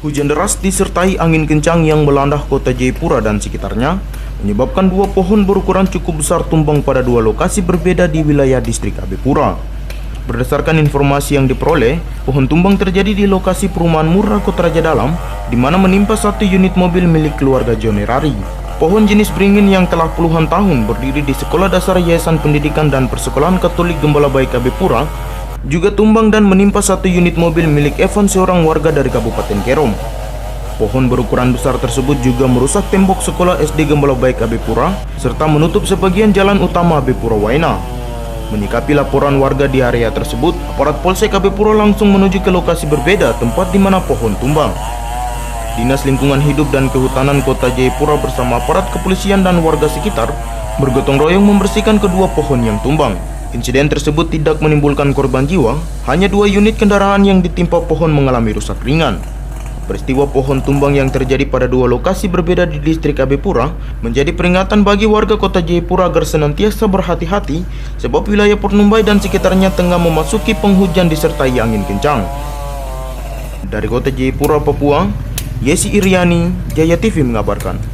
Hujan deras disertai angin kencang yang melanda kota Jayapura dan sekitarnya menyebabkan dua pohon berukuran cukup besar tumbang pada dua lokasi berbeda di wilayah distrik Abepura. Berdasarkan informasi yang diperoleh, pohon tumbang terjadi di lokasi perumahan Murah Kota Raja Dalam, di mana menimpa satu unit mobil milik keluarga Jonerari. Pohon jenis beringin yang telah puluhan tahun berdiri di Sekolah Dasar Yayasan Pendidikan dan Persekolahan Katolik Gembala Baik Abepura juga tumbang dan menimpa satu unit mobil milik Evan, seorang warga dari Kabupaten Kerom. Pohon berukuran besar tersebut juga merusak tembok sekolah SD Gembala Baik Abepura serta menutup sebagian jalan utama Abepura Waena. Menyikapi laporan warga di area tersebut, aparat Polsek Abepura langsung menuju ke lokasi berbeda tempat di mana pohon tumbang. Dinas Lingkungan Hidup dan Kehutanan Kota Jayapura bersama aparat kepolisian dan warga sekitar bergotong royong membersihkan kedua pohon yang tumbang. Insiden tersebut tidak menimbulkan korban jiwa, hanya dua unit kendaraan yang ditimpa pohon mengalami rusak ringan. Peristiwa pohon tumbang yang terjadi pada dua lokasi berbeda di distrik Abepura menjadi peringatan bagi warga kota Jayapura agar senantiasa berhati-hati sebab wilayah Purnumbai dan sekitarnya tengah memasuki penghujan disertai angin kencang. Dari kota Jayapura, Papua, Yesi Iriani, Jaya TV mengabarkan.